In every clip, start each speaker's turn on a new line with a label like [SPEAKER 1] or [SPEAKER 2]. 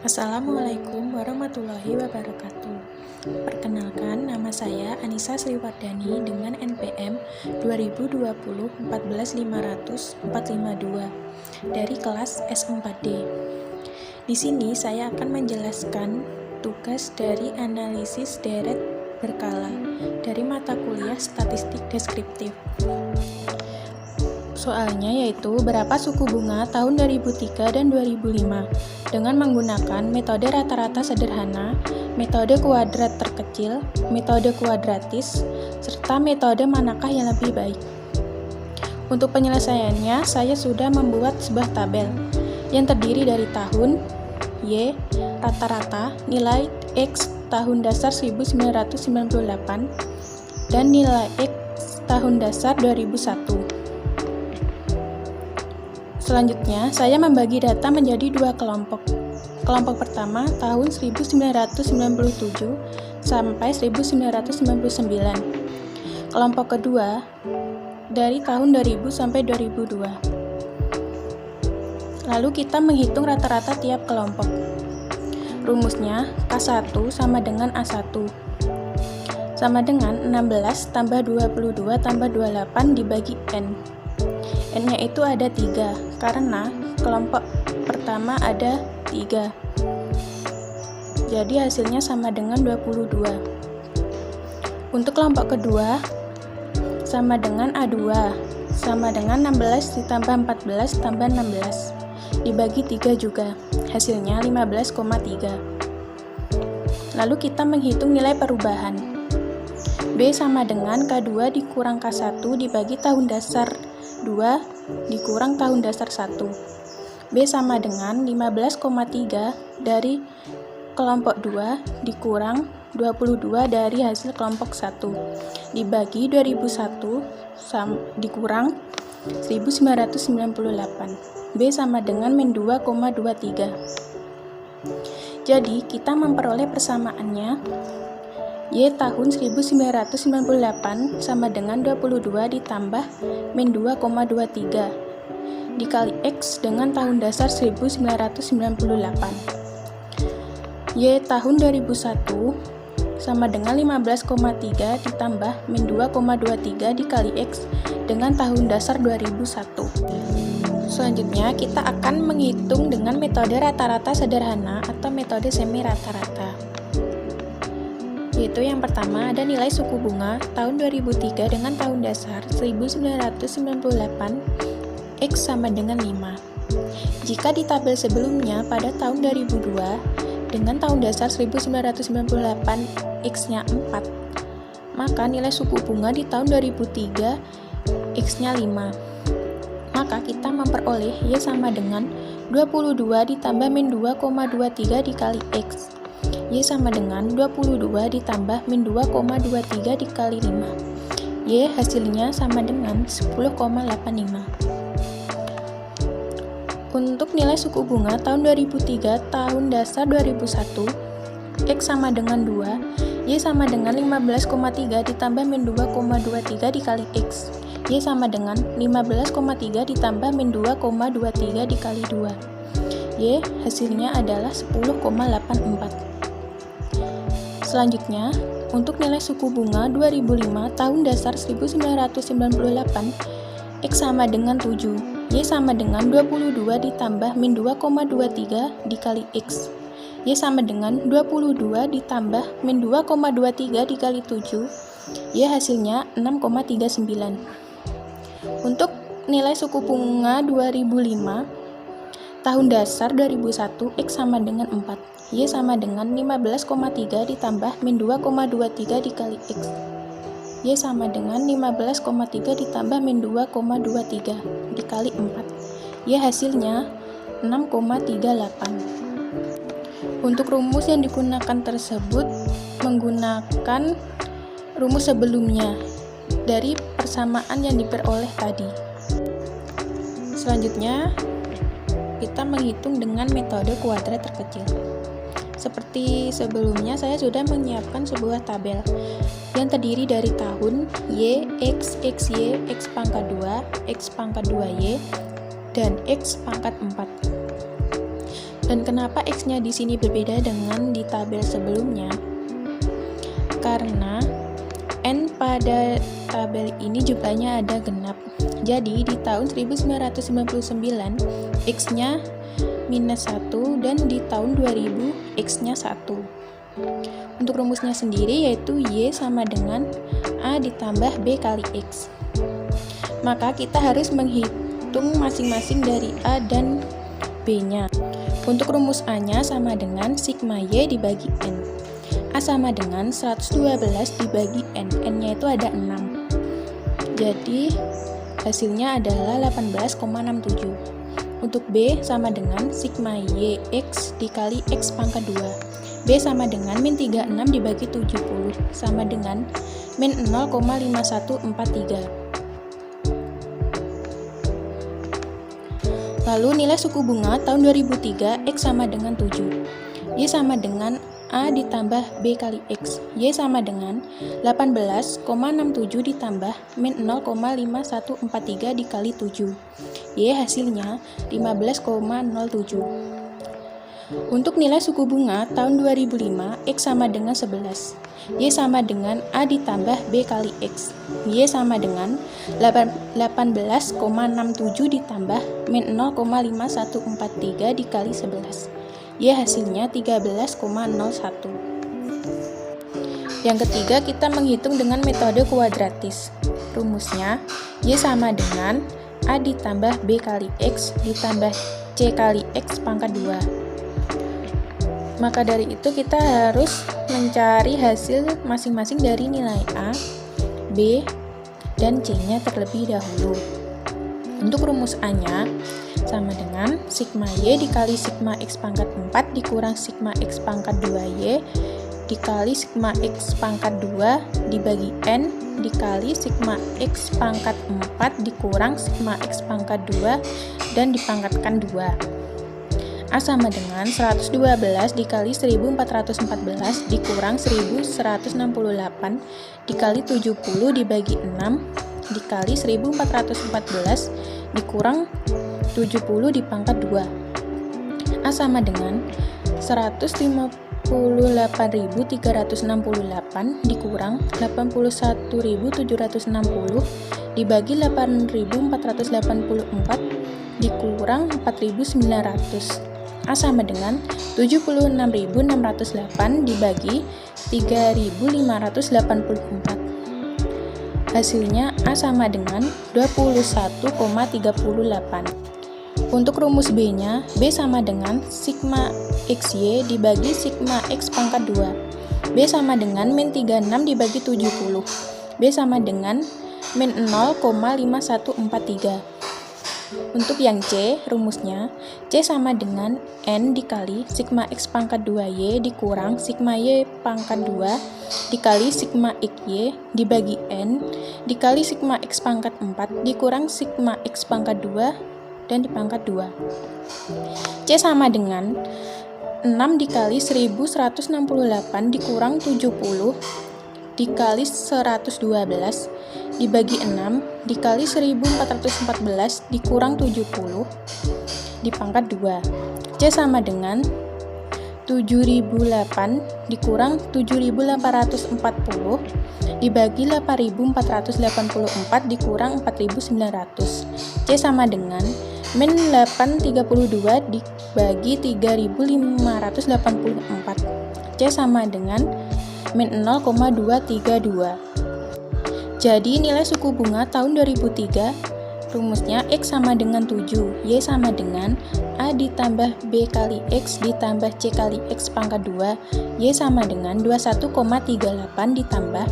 [SPEAKER 1] Assalamualaikum warahmatullahi wabarakatuh. Perkenalkan, nama saya Anissa Sriwardani dengan NPM 2020-14500-452 dari kelas S4D. Di sini saya akan menjelaskan tugas dari analisis deret berkala dari mata kuliah statistik deskriptif. Soalnya yaitu berapa suku bunga tahun 2003 dan 2005 dengan menggunakan metode rata-rata sederhana, metode kuadrat terkecil, metode kuadratis, serta metode manakah yang lebih baik. Untuk penyelesaiannya, saya sudah membuat sebuah tabel yang terdiri dari tahun, Y, rata-rata, nilai X tahun dasar 1998, dan nilai X tahun dasar 2001. Selanjutnya, saya membagi data menjadi dua kelompok. Kelompok pertama tahun 1997 sampai 1999. Kelompok kedua dari tahun 2000 sampai 2002. Lalu kita menghitung rata-rata tiap kelompok. Rumusnya K1 sama dengan A1 sama dengan 16 tambah 22 tambah 28 dibagi N. N-nya itu ada 3, karena kelompok pertama ada 3. Jadi hasilnya sama dengan 22. Untuk kelompok kedua, sama dengan A2, sama dengan 16 ditambah 14 tambah 16. Dibagi 3 juga, hasilnya 15,3. Lalu kita menghitung nilai perubahan. B sama dengan K2 dikurang K1 dibagi tahun dasar 2 dikurang tahun dasar 1. B sama dengan 15,3 dari kelompok 2 dikurang 22 dari hasil kelompok 1 dibagi 2001 dikurang 1998. B sama dengan min 2,23. Jadi kita memperoleh persamaannya Y tahun 1998 sama dengan 22 ditambah min 2,23 dikali X dengan tahun dasar 1998. Y tahun 2001 sama dengan 15,3 ditambah min 2,23 dikali X dengan tahun dasar 2001. Selanjutnya kita akan menghitung dengan metode rata-rata sederhana atau metode semi rata-rata. Yaitu yang pertama ada nilai suku bunga tahun 2003 dengan tahun dasar 1998 X sama dengan 5. Jika di tabel sebelumnya pada tahun 2002 dengan tahun dasar 1998 X-nya 4, maka nilai suku bunga di tahun 2003 X-nya 5. Maka kita memperoleh Y sama dengan 22 ditambah min 2,23 dikali X. Y sama dengan 22 ditambah min 2,23 dikali 5. Y hasilnya sama dengan 10,85. Untuk nilai suku bunga tahun 2003 tahun dasar 2001 X sama dengan 2, Y sama dengan 15,3 ditambah min 2,23 dikali X. Y sama dengan 15,3 ditambah min 2,23 dikali 2. Y hasilnya adalah 10,84. Selanjutnya, untuk nilai suku bunga 2005 tahun dasar 1998 X sama dengan 7, Y sama dengan 22 ditambah min 2,23 dikali X. Y sama dengan 22 ditambah min 2,23 dikali 7. Y hasilnya 6,39. Untuk nilai suku bunga 2005 tahun dasar 2001 X sama dengan 4. Y sama dengan 15,3 ditambah min 2,23 dikali X. Y sama dengan 15,3 ditambah min 2,23 dikali 4. Y hasilnya 6,38. Untuk rumus yang digunakan tersebut menggunakan rumus sebelumnya dari persamaan yang diperoleh tadi. Selanjutnya, kita menghitung dengan metode kuadrat terkecil. Seperti sebelumnya, saya sudah menyiapkan sebuah tabel yang terdiri dari tahun, Y, X, XY, X pangkat 2, X pangkat 2Y, dan X pangkat 4. Dan kenapa X-nya di sini berbeda dengan di tabel sebelumnya? Karena N pada tabel ini jumlahnya ada genap. Jadi di tahun 1999 X-nya minus 1 dan di tahun 2000 X-nya 1. Untuk rumusnya sendiri yaitu Y sama dengan A ditambah B kali X. Maka kita harus menghitung masing-masing dari A dan B-nya. Untuk rumus A-nya sama dengan sigma Y dibagi N. A sama dengan 112 dibagi N. N-nya itu ada 6. Jadi hasilnya adalah 18,67. Untuk B sama dengan sigma Y X dikali X pangkat 2. B sama dengan min 36 dibagi 70 sama dengan min 0,5143. Lalu nilai suku bunga tahun 2003 X sama dengan 7. Y sama dengan A ditambah B kali X. Y sama dengan 18,67 ditambah min 0,5143 dikali 7. Y hasilnya 15,07. Untuk nilai suku bunga tahun 2005 X sama dengan 11. Y sama dengan A ditambah B kali X. Y sama dengan 18,67 ditambah min 0,5143 dikali 11. Y hasilnya 13,01. Yang ketiga, kita menghitung dengan metode kuadratis. Rumusnya, Y sama dengan A ditambah B kali X ditambah C kali X pangkat 2. Maka dari itu kita harus mencari hasil masing-masing dari nilai A, B, dan C-nya terlebih dahulu. Untuk rumus A-nya sama dengan sigma Y dikali sigma X pangkat 4 dikurang sigma X pangkat 2Y dikali sigma X pangkat 2 dibagi N dikali sigma X pangkat 4 dikurang sigma X pangkat 2 dan dipangkatkan 2. A sama dengan 112 dikali 1414 dikurang 1168 dikali 70 dibagi 6 dikali 1414 dikurang 70 dipangkat 2. A sama dengan 158.368 dikurang 81.760 dibagi 8.484 dikurang 4.900. A sama dengan 76.608 dibagi 3.584. Hasilnya A sama dengan 21,38. Untuk rumus B-nya, B sama dengan sigma XY dibagi sigma X pangkat 2. B sama dengan min 36 dibagi 70. B sama dengan min 0,5143. Untuk yang C, rumusnya C sama dengan N dikali sigma X pangkat 2Y dikurang sigma Y pangkat 2 dikali sigma XY dibagi N dikali sigma X pangkat 4 dikurang sigma X pangkat 2 dan dipangkat 2. C sama dengan 6 dikali 1168 dikurang 70 dikali 112 dibagi 6 dikali 1414 dikurang 70 dipangkat 2. C sama dengan 7008 dikurang 7840 dibagi 8484 dikurang 4900. C sama dengan min 832 dibagi 3584. C sama dengan min 0,232. Jadi nilai suku bunga tahun 2003 rumusnya X sama dengan 7, Y sama dengan A ditambah B kali X ditambah C kali X pangkat 2, Y sama dengan 21,38 ditambah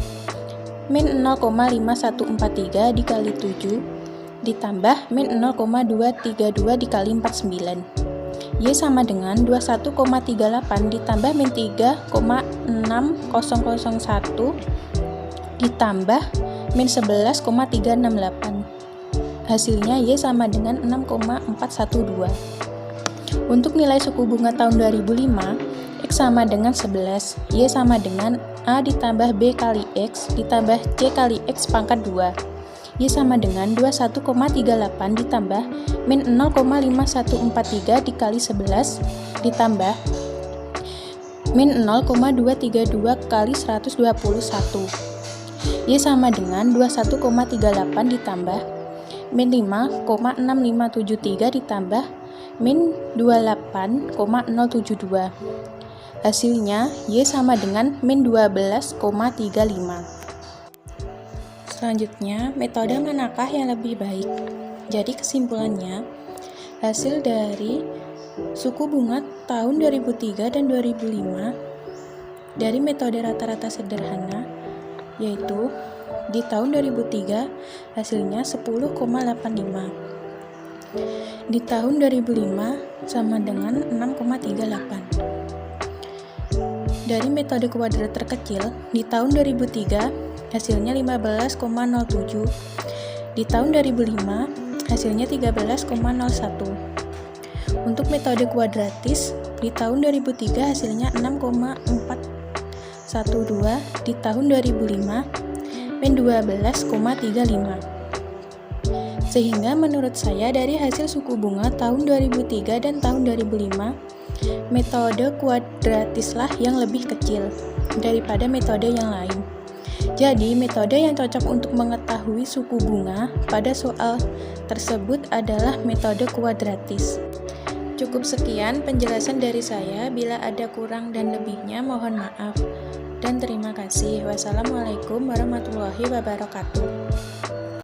[SPEAKER 1] min 0,5143 dikali 7 ditambah min 0,232 dikali 49. Y sama dengan 21,38 ditambah min 3,6001 ditambah min 11,368. Hasilnya Y sama dengan 6,412. Untuk nilai suku bunga tahun 2005, X sama dengan 11, Y sama dengan A ditambah B kali X ditambah C kali X pangkat 2. Y sama dengan 21,38 ditambah min 0,5143 dikali 11 ditambah min 0,232 kali 121. Y sama dengan 21,38 ditambah min 5,6573 ditambah min 28,072. Hasilnya Y sama dengan min 12,35. Selanjutnya, metode manakah yang lebih baik? Jadi kesimpulannya, hasil dari suku bunga tahun 2003 dan 2005 dari metode rata-rata sederhana, yaitu di tahun 2003 hasilnya 10,85. Di tahun 2005 sama dengan 6,38. Dari metode kuadrat terkecil, di tahun 2003 hasilnya 15,07. Di tahun 2005 hasilnya 13,01. Untuk metode kuadratis, di tahun 2003 hasilnya 6,412. Di tahun 2005 min 12,35. Sehingga menurut saya dari hasil suku bunga tahun 2003 dan tahun 2005, metode kuadratislah yang lebih kecil daripada metode yang lain. Jadi, metode yang cocok untuk mengetahui suku bunga pada soal tersebut adalah metode kuadratis. Cukup sekian penjelasan dari saya. Bila ada kurang dan lebihnya, mohon maaf. Dan terima kasih. Wassalamualaikum warahmatullahi wabarakatuh.